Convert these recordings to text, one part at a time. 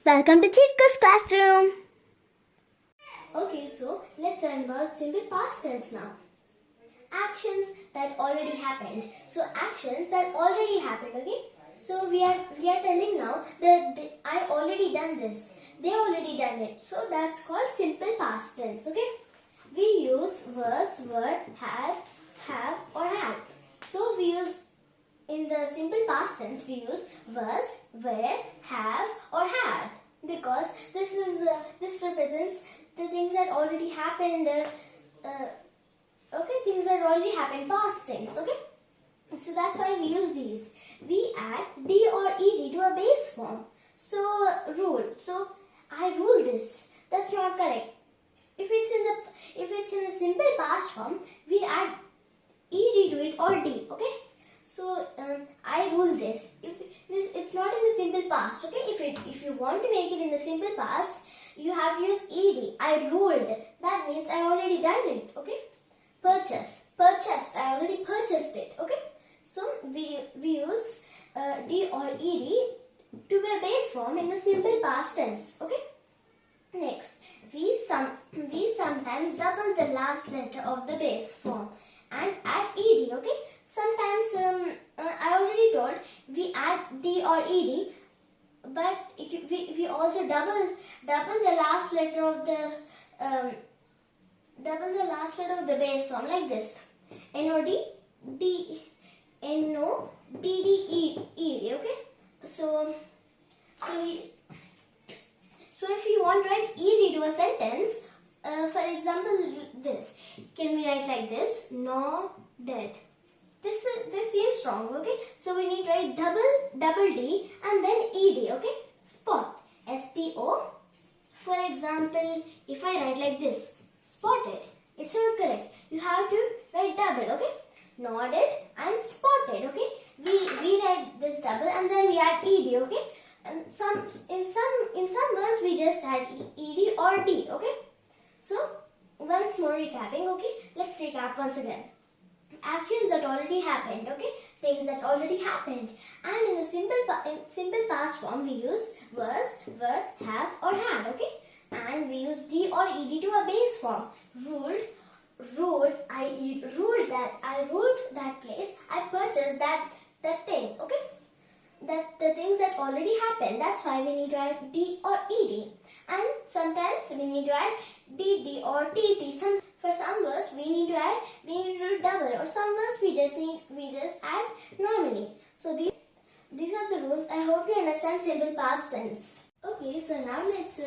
Welcome to Chitku's classroom. Okay, so let's learn about simple past tense now. Actions that already happened. So actions that already happened, okay? So we are telling now that I already done this. They already done it. So that's called simple past tense, okay? We use was, were, had, have or had. So we use in the simple past tense we use was, were, have or had because this represents the things that already happened. Okay, things that already happened, past things. Okay, so that's why we use these. We add d or ed to a base form. So rule. So I rule this. That's not correct. If it's in the simple past form, we add ed to it or d. Okay. So I rule this. If it's not in the simple past, okay. If you want to make it in the simple past, you have to use ed. I ruled. That means I already done it. Okay. Purchased. I already purchased it. Okay. So we use d or ed to be a base form in the simple past tense. Okay. Next, we sometimes double the last letter of the base form and add ed. Okay. Sometimes I already told we add d or ed, but we also double the last letter of the base form like this. Nod d no d d e. Okay. So if you want to write ed to a sentence, for example, this can we write like this? Nodded. This seems wrong. Okay, so we need to write double d and then ed. Okay, spot, SPO. For example, if I write like this, spotted, it's not correct. You have to write double. Okay, nodded and spotted. Okay, we write this double and then we add ed. Okay, and in some words we just add ed or d. Okay, so once more recapping. Okay, let's recap once again. Actions that already happened, okay, things that already happened, and in the simple past form we use was, were, have or had. Okay, and we use d or ed to a base form. Ruled. I ruled that place. I purchased that thing. Okay, that the things that already happened. That's why we need to add d or ed, and sometimes we need to add dd or tt. For some words we need to do double, or some words we just add normally. So these are the rules. I hope you understand simple past tense. Okay, so now let's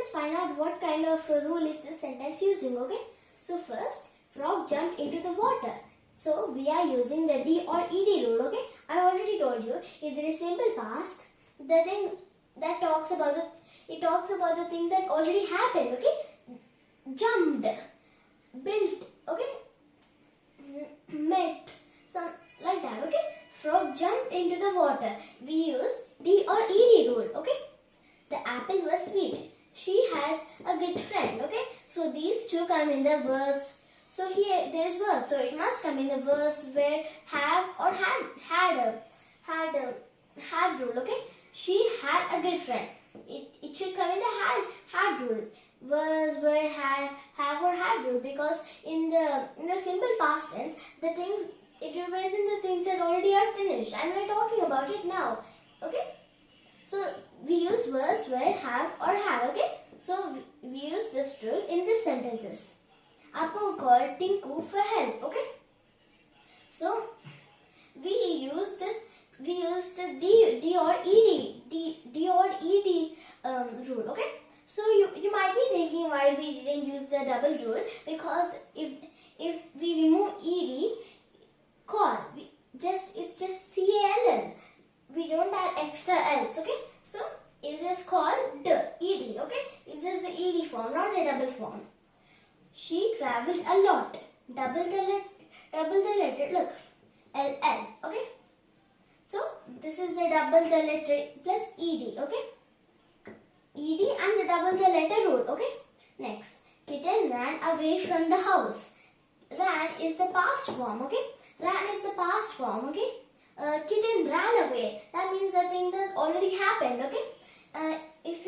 find out what kind of rule is this sentence using. Okay, so first, frog jumped into the water. So we are using the d or ed rule. Okay, I already told you if it is simple past, the thing that talks about the thing that already happened. Okay, jumped, built, okay, met, some like that. Okay, frog jumped into the water. We use d or ed rule. Okay, the apple was sweet. She has a good friend. Okay, so these two come in the verse. So here there is verse, so it must come in the verse where have or had rule. Okay, she had a good friend. It should come in the had rule. Was, were, have or had rule, because in the simple past tense the things it represents the things that already are finished and we're talking about it now. Okay, so we use was, were, have or had. Okay, so we use this rule in these sentences. Appu called Tinku for help. Okay, so we used the d or ed rule. Okay, so you might be thinking why we didn't use the double rule, because if we remove ed, call, it's just call. We don't add extra else. Okay, so it's just called ed. Okay, it's just the ed form, not a double form. She traveled a lot. Double the letter. Look, LL. Okay. So this is the double the letter plus ed. Okay. Ed and the double the letter rule. Okay. Next, kitten ran away from the house. Ran is the past form. Okay. Ran is the past form. Okay. Kitten ran away. That means the thing that already happened. Okay. If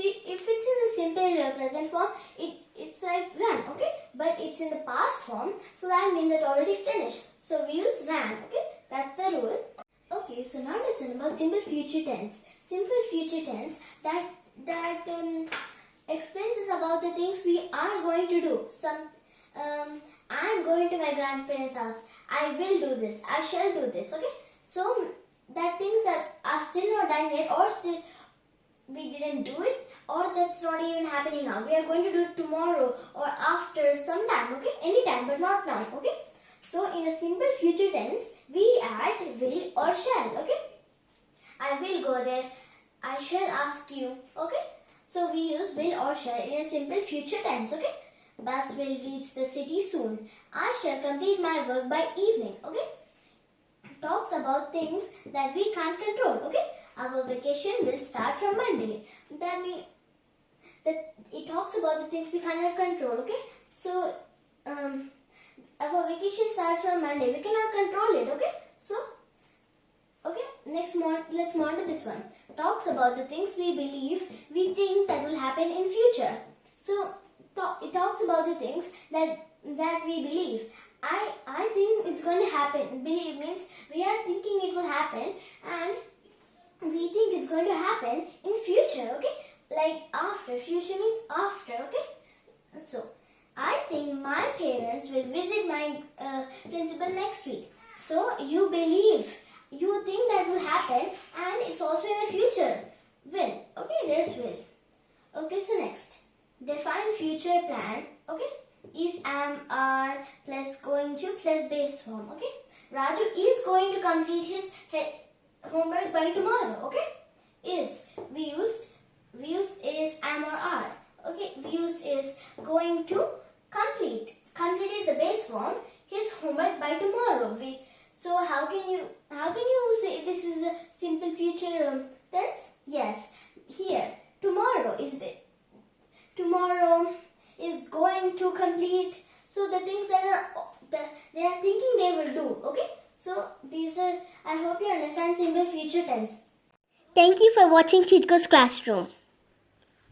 form, it's like ran, okay? But it's in the past form, so that means it already finished. So we use ran, okay? That's the rule. Okay, so now let's learn about simple future tense. Simple future tense that explains us about the things we are going to do. I'm going to my grandparents' house. I will do this. I shall do this, okay? So that things that are still not done yet, or still we didn't do it, or that's not even happening now. We are going to do it tomorrow or after some time, okay? Anytime, but not now, okay? So in a simple future tense, we add will or shall, okay? I will go there. I shall ask you, okay? So we use will or shall in a simple future tense, okay? Bus will reach the city soon. I shall complete my work by evening, okay? Talks about things that we can't control, okay? Our vacation will start from Monday. That means that it talks about the things we cannot control, okay? So, our vacation starts from Monday. We cannot control it, okay? So, okay, let's move on to this one. Talks about the things we believe, we think that will happen in future. So, it talks about the things that we believe. I think it's going to happen. Believe means we are thinking it will happen, and we think it's going to happen in future, okay? Like after. Future means after, okay? So, I think my parents will visit my principal next week. So, you believe, you think that will happen, and it's also in the future. Will, okay? There's will. Okay, so next. Define future plan, okay? Is, am, are, plus going to, plus base form, okay? Raju is going to complete his homework by tomorrow, okay? Is, we used is, am or are, okay? We used is going to complete. Complete is the base form, his homework by tomorrow. So how can you say this is a simple future tense? Yes, here, tomorrow is going to complete. So the things that they are thinking they will do, okay? So these are, I hope you understand simple future tense. Thank you for watching Chitko's Classroom.